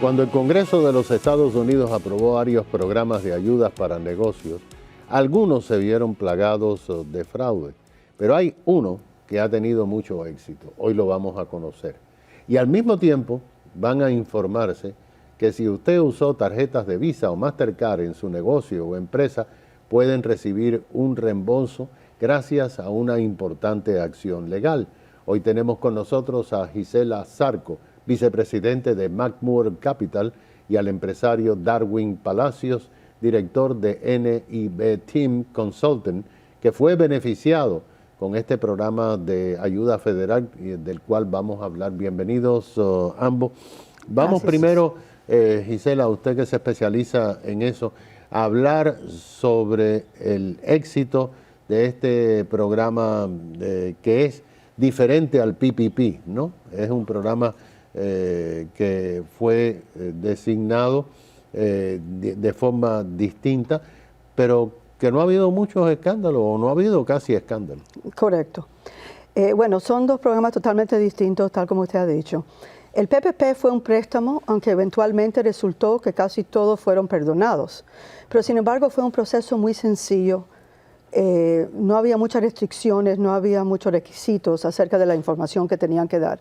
Cuando el Congreso de los Estados Unidos aprobó varios programas de ayudas para negocios, algunos se vieron plagados de fraude, pero hay uno que ha tenido mucho éxito. Hoy lo vamos a conocer. Y al mismo tiempo van a informarse que si usted usó tarjetas de Visa o Mastercard en su negocio o empresa, pueden recibir un reembolso gracias a una importante acción legal. Hoy tenemos con nosotros a Gisela Zarco, vicepresidente de McMurray Capital, y al empresario Darwin Palacios, director de NIB Team Consulting, que fue beneficiado con este programa de ayuda federal del cual vamos a hablar. Bienvenidos ambos. Vamos primero, Gisela, usted que se especializa en eso, a hablar sobre el éxito de este programa que es diferente al PPP, ¿no? Es un programa que fue designado de forma distinta, pero que no ha habido muchos escándalos o no ha habido casi escándalos. Correcto. Bueno, son dos programas totalmente distintos, tal como usted ha dicho. El PPP fue un préstamo, aunque eventualmente resultó que casi todos fueron perdonados. Pero sin embargo fue un proceso muy sencillo. No había muchas restricciones, no había muchos requisitos acerca de la información que tenían que dar.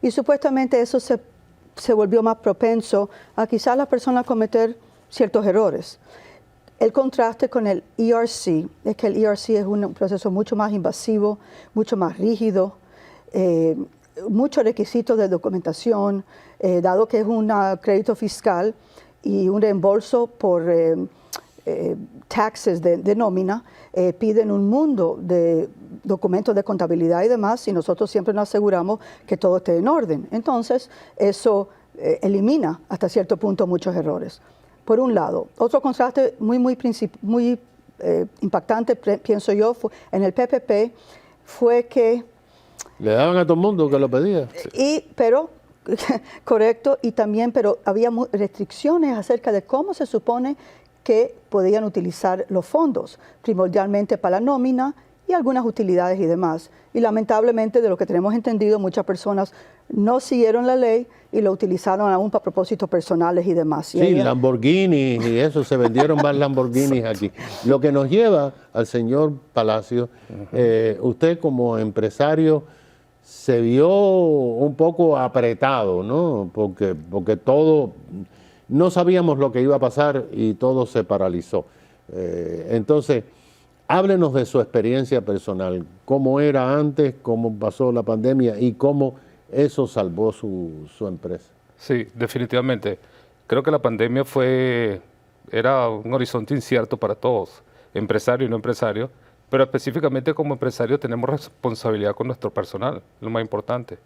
Y supuestamente eso se volvió más propenso a quizás las personas cometer ciertos errores. El contraste con el ERC es que el ERC es un proceso mucho más invasivo, mucho más rígido, muchos requisitos de documentación, dado que es un crédito fiscal y un reembolso por taxes de nómina, piden un mundo de documentos de contabilidad y demás, y nosotros siempre nos aseguramos que todo esté en orden. Entonces, eso elimina hasta cierto punto muchos errores. Por un lado, otro contraste muy impactante, pienso yo, en el PPP fue que... Le daban a todo el mundo que lo pedía. Pero, correcto, y también, pero había restricciones acerca de cómo se supone que podían utilizar los fondos, primordialmente para la nómina y algunas utilidades y demás. Y lamentablemente, de lo que tenemos entendido, muchas personas no siguieron la ley y lo utilizaron aún para propósitos personales y demás. Sí, Lamborghinis y eso, se vendieron más Lamborghinis aquí. Lo que nos lleva al señor Palacio, usted como empresario se vio un poco apretado, ¿no? Porque todo, no sabíamos lo que iba a pasar y todo se paralizó. Entonces, háblenos de su experiencia personal, cómo era antes, cómo pasó la pandemia y cómo eso salvó su empresa. Sí, definitivamente. Creo que la pandemia era un horizonte incierto para todos, empresario y no empresario, pero específicamente como empresario tenemos responsabilidad con nuestro personal, lo más importante,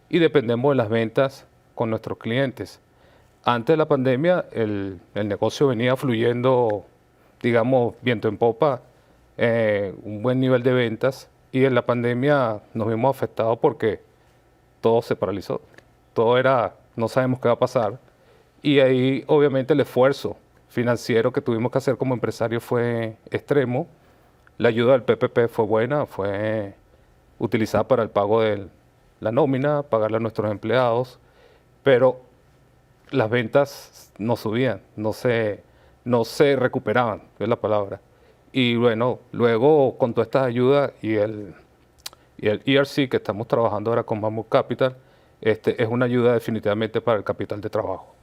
y dependemos de las ventas con nuestros clientes. Antes de la pandemia el negocio venía fluyendo, digamos, viento en popa, un buen nivel de ventas, y en la pandemia nos vimos afectados porque todo se paralizó, todo era, no sabemos qué va a pasar, y ahí obviamente el esfuerzo financiero que tuvimos que hacer como empresarios fue extremo. La ayuda del PPP fue buena, fue utilizada para el pago de la nómina, pagarle a nuestros empleados, pero las ventas no subían, no se recuperaban, es la palabra. Y bueno, luego con toda esta ayuda y el ERC que estamos trabajando ahora con McMurray Capital, es una ayuda definitivamente para el capital de trabajo.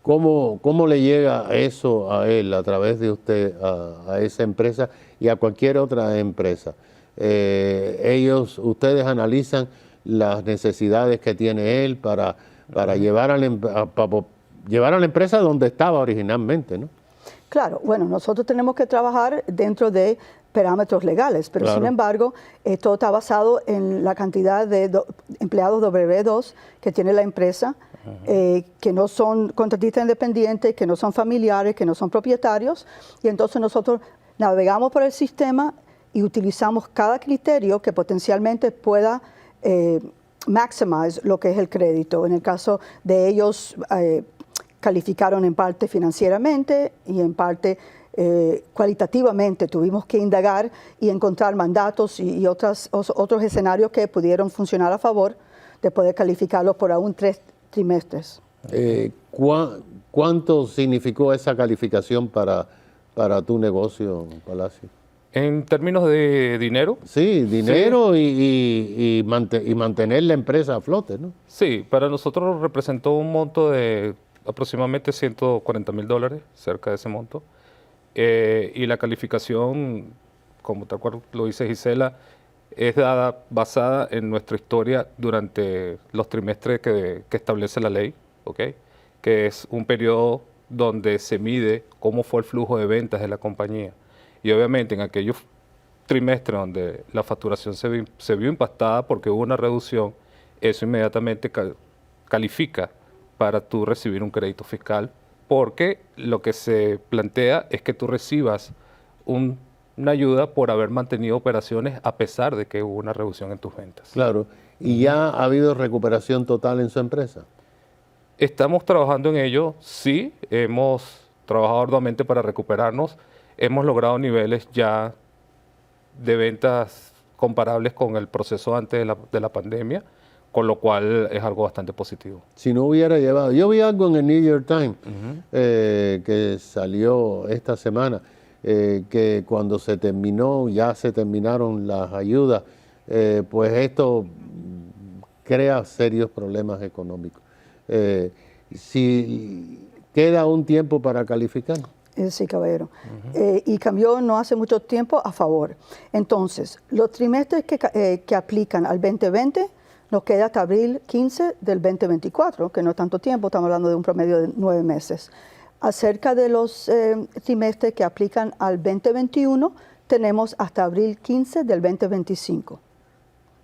¿Cómo le llega eso a él, a través de usted, a esa empresa y a cualquier otra empresa? Ustedes analizan las necesidades que tiene él para llevar a la empresa donde estaba originalmente, ¿no? Claro, bueno, nosotros tenemos que trabajar dentro de parámetros legales, pero claro, sin embargo, todo está basado en la cantidad de empleados W2 que tiene la empresa, que no son contratistas independientes, que no son familiares, que no son propietarios, y entonces nosotros navegamos por el sistema y utilizamos cada criterio que potencialmente pueda maximize lo que es el crédito. En el caso de ellos, calificaron en parte financieramente y en parte cualitativamente. Tuvimos que indagar y encontrar mandatos y otros escenarios que pudieron funcionar a favor de poder calificarlos por aún 3 trimestres. ¿Cuánto significó esa calificación para tu negocio, Palacio? En términos de dinero. Sí, dinero y mantener la empresa a flote, ¿no? Sí, para nosotros representó un monto de aproximadamente $140,000, cerca de ese monto. Y la calificación, como tal cual lo dice Gisela, es basada en nuestra historia durante los trimestres que establece la ley, ¿ok? Que es un periodo donde se mide cómo fue el flujo de ventas de la compañía. Y obviamente en aquellos trimestres donde la facturación se vio impactada porque hubo una reducción, eso inmediatamente califica para tú recibir un crédito fiscal, porque lo que se plantea es que tú recibas una ayuda por haber mantenido operaciones a pesar de que hubo una reducción en tus ventas. Claro. ¿Y ya ha habido recuperación total en su empresa? Estamos trabajando en ello, sí, hemos trabajado arduamente para recuperarnos, hemos logrado niveles ya de ventas comparables con el proceso antes de la pandemia, con lo cual es algo bastante positivo. Si no hubiera llevado, yo vi algo en el New York Times que salió esta semana, que cuando ya se terminaron las ayudas, pues esto crea serios problemas económicos. Si queda un tiempo para calificar. Sí, caballero. Y cambió no hace mucho tiempo a favor. Entonces, los trimestres que aplican al 2020 nos queda hasta abril 15 del 2024, que no es tanto tiempo, estamos hablando de un promedio de 9 meses. Acerca de los trimestres que aplican al 2021, tenemos hasta abril 15 del 2025.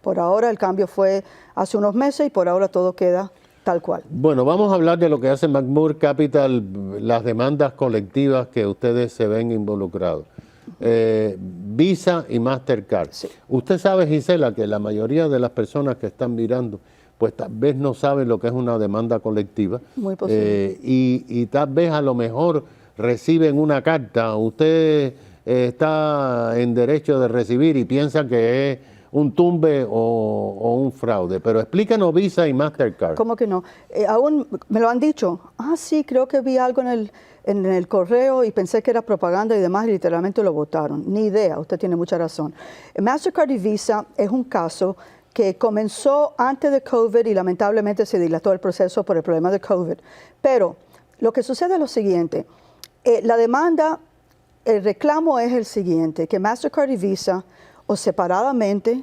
Por ahora el cambio fue hace unos meses y por ahora todo queda tal cual. Bueno, vamos a hablar de lo que hace McMurray Capital, las demandas colectivas que ustedes se ven involucrados. Visa y Mastercard. Sí. Usted sabe, Gisela, que la mayoría de las personas que están mirando, pues tal vez no saben lo que es una demanda colectiva. Muy posible. Y tal vez a lo mejor reciben una carta, usted está en derecho de recibir y piensa que es un tumbe o un fraude. Pero explícanos Visa y Mastercard. ¿Cómo que no? Aún me lo han dicho. Sí, creo que vi algo en el correo y pensé que era propaganda y demás y literalmente lo votaron. Ni idea, usted tiene mucha razón. Mastercard y Visa es un caso que comenzó antes de COVID y lamentablemente se dilató el proceso por el problema de COVID. Pero lo que sucede es lo siguiente. La demanda, el reclamo es el siguiente, que Mastercard y Visa o separadamente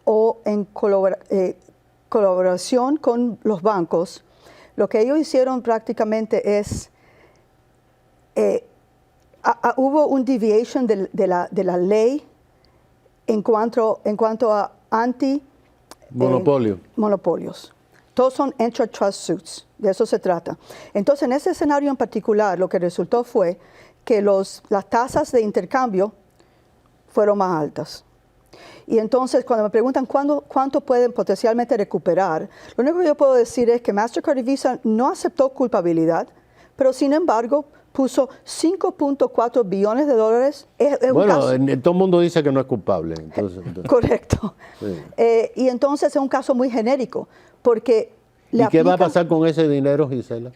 o en colaboración con los bancos, lo que ellos hicieron prácticamente es, hubo un deviation de la ley en cuanto a monopolios. Todos son antitrust suits, de eso se trata. Entonces, en ese escenario en particular, lo que resultó fue que las tasas de intercambio fueron más altas. Y entonces, cuando me preguntan cuánto pueden potencialmente recuperar, lo único que yo puedo decir es que Mastercard y Visa no aceptó culpabilidad, pero sin embargo puso $5.4 billones. Bueno, todo el mundo dice que no es culpable. Entonces. Correcto. Sí. Y entonces es un caso muy genérico, porque ¿Y qué va a pasar con ese dinero, Gisela?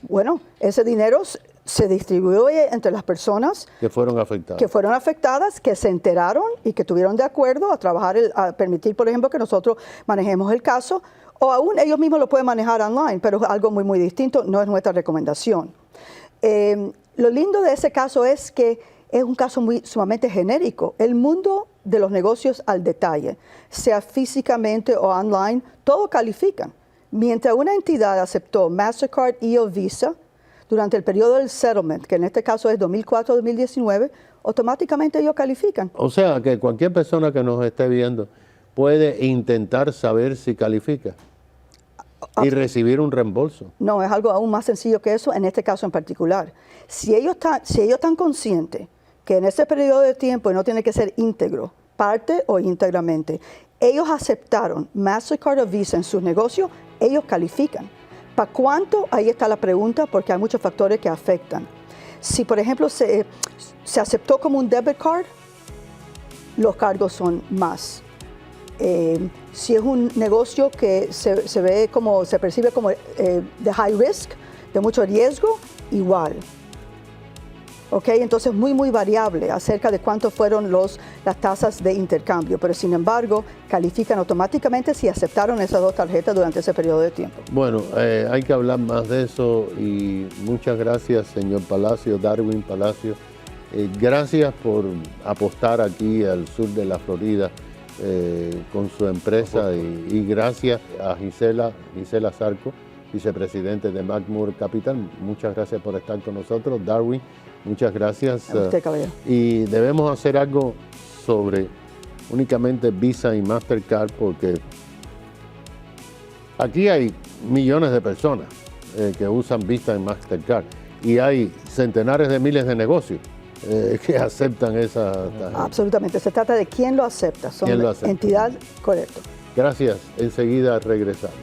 Bueno, ese dinero se distribuye entre las personas que fueron afectadas, que se enteraron y que estuvieron de acuerdo a trabajar, a permitir, por ejemplo, que nosotros manejemos el caso, o aún ellos mismos lo pueden manejar online, pero es algo muy, muy distinto, no es nuestra recomendación. Lo lindo de ese caso es que es un caso sumamente genérico. El mundo de los negocios al detalle, sea físicamente o online, todo califican. Mientras una entidad aceptó Mastercard y o Visa durante el periodo del settlement, que en este caso es 2004-2019, automáticamente ellos califican. O sea, que cualquier persona que nos esté viendo puede intentar saber si califica y recibir un reembolso. No, es algo aún más sencillo que eso en este caso en particular. Si ellos están conscientes que en ese periodo de tiempo, y no tiene que ser íntegro, parte o íntegramente, ellos aceptaron Mastercard o Visa en sus negocios, ellos califican. ¿Para cuánto? Ahí está la pregunta, porque hay muchos factores que afectan. Si, por ejemplo, se aceptó como un debit card, los cargos son más. Si es un negocio que se ve como, se percibe como de high risk, de mucho riesgo, igual. ¿Ok? Entonces muy variable acerca de cuánto fueron las tasas de intercambio, pero sin embargo califican automáticamente si aceptaron esas dos tarjetas durante ese periodo de tiempo. Bueno, hay que hablar más de eso y muchas gracias, señor Palacio, Darwin Palacio. Gracias por apostar aquí al sur de la Florida con su empresa y gracias a Gisela Zarco, vicepresidente de McMurray Capital. Muchas gracias por estar con nosotros. Darwin, muchas gracias. A usted, caballero. Y debemos hacer algo sobre únicamente Visa y Mastercard porque aquí hay millones de personas que usan Visa y Mastercard y hay centenares de miles de negocios que aceptan esa tarjeta. Absolutamente, se trata de quién lo acepta, son ¿Quién lo acepta? entidad, correcto. Gracias, enseguida regresamos.